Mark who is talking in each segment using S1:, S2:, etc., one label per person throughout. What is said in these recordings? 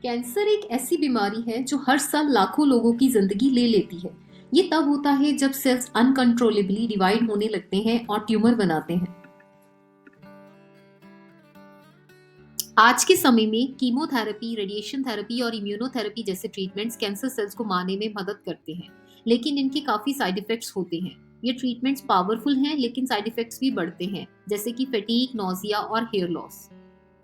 S1: Cancer एक ऐसी बीमारी है जो हर साल लाखों लोगों की जिंदगी ले लेती है। ये तब होता है जब सेल्स अनकंट्रोलेबली डिवाइड होने लगते हैं और ट्यूमर बनाते हैं। आज के समय में कीमोथेरेपी, रेडिएशन थेरेपी और इम्यूनोथेरेपी जैसे ट्रीटमेंट्स कैंसर सेल्स को मारने में मदद करते हैं, लेकिन इनके काफी साइड इफेक्ट्स होते हैं। ये ट्रीटमेंट्स पावरफुल हैं, लेकिन साइड इफेक्ट्स भी बढ़ते हैं, जैसे कि फटीग, नोजिया और हेयर लॉस।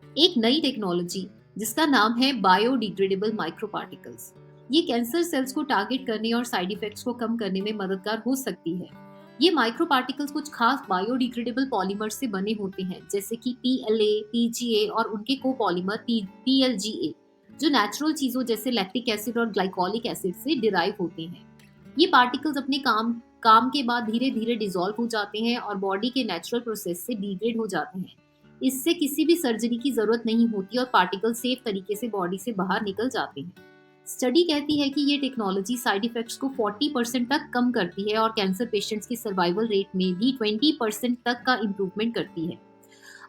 S1: एक नई टेक्नोलॉजी जिसका नाम है बायोडिग्रेडेबल माइक्रोपार्टिकल्स, ये कैंसर सेल्स को टारगेट करने और साइड इफेक्ट्स को कम करने में मददगार हो सकती है। ये माइक्रोपार्टिकल्स कुछ खास बायोडिग्रेडेबल पॉलीमर से बने होते हैं, जैसे कि PLA, PGA और उनके कोपॉलीमर PLGA, जो नेचुरल चीजों जैसे लैक्टिक एसिड और ग्लाइकोलिक एसिड से डिराइव होते हैं। ये पार्टिकल्स अपने काम काम के बाद धीरे धीरे डिसॉल्व हो जाते हैं और बॉडी के नेचुरल प्रोसेस से डिग्रेड हो जाते हैं। इससे किसी भी सर्जरी की जरूरत नहीं होती और पार्टिकल सेफ तरीके से बॉडी से बाहर निकल जाते हैं। स्टडी कहती है कि ये टेक्नोलॉजी साइड इफेक्ट्स को 40% तक कम करती है और कैंसर पेशेंट्स की सर्वाइवल रेट में भी 20% तक का इम्प्रूवमेंट करती है।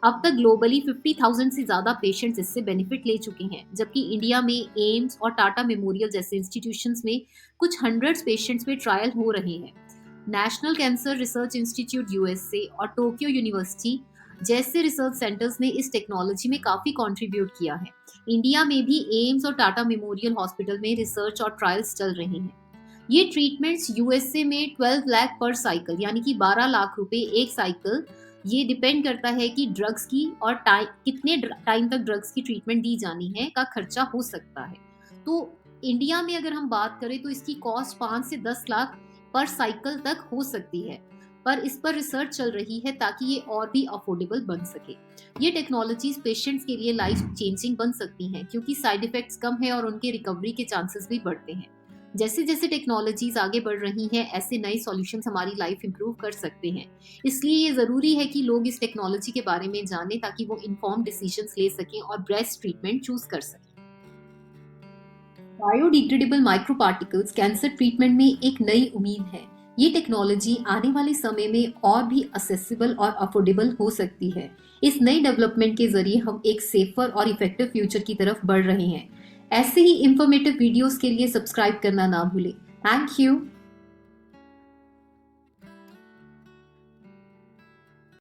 S1: अब तक ग्लोबली 50,000 से ज्यादा पेशेंट्स इससे बेनिफिट ले चुके हैं, जबकि इंडिया में एम्स और टाटा मेमोरियल जैसे इंस्टीट्यूशंस में कुछ हंड्रेड्स पेशेंट्स पे ट्रायल हो रहे हैं। National cancer research institute USA और टोक्यो यूनिवर्सिटी जैसे रिसर्च सेंटर्स ने इस टेक्नोलॉजी में काफी कंट्रीब्यूट किया है। इंडिया में भी एम्स और टाटा मेमोरियल हॉस्पिटल में रिसर्च और ट्रायल्स चल रहे हैं। ये ट्रीटमेंट्स USA में 12 लाख पर साइकिल, यानी कि 12 लाख रुपए एक साइकिल। ये डिपेंड करता है कि ड्रग्स की और कितने टाइम तक ड्रग्स की ट्रीटमेंट दी जानी है का खर्चा हो सकता है। तो इंडिया में अगर हम बात करें तो इसकी कॉस्ट 5 से 10 लाख पर साइकिल तक हो सकती है, पर इस पर रिसर्च चल रही है ताकि ये और भी अफोर्डेबल बन सके। ये टेक्नोलॉजीज पेशेंट्स के लिए लाइफ चेंजिंग बन सकती हैं, क्योंकि साइड इफेक्ट्स कम है और उनके रिकवरी के चांसेस भी बढ़ते हैं। जैसे जैसे टेक्नोलॉजीज आगे बढ़ रही हैं, ऐसे नए सॉल्यूशंस हमारी लाइफ इंप्रूव कर सकते हैं। इसलिए ये जरूरी है कि लोग इस टेक्नोलॉजी के बारे में जानें ताकि वो इन्फॉर्म्ड डिसीजंस ले सकें और बेस्ट ट्रीटमेंट चूज कर सकें। बायोडिग्रेडेबल माइक्रोपार्टिकल्स कैंसर ट्रीटमेंट में एक नई उम्मीद है। ये टेक्नोलॉजी आने वाले समय में और भी असेसिबल और अफोर्डेबल हो सकती है। इस नई डेवलपमेंट के जरिए हम एक सेफर और इफेक्टिव फ्यूचर की तरफ बढ़ रहे हैं। ऐसे ही इंफॉर्मेटिव वीडियोस के लिए सब्सक्राइब करना ना भूलें। Thank you.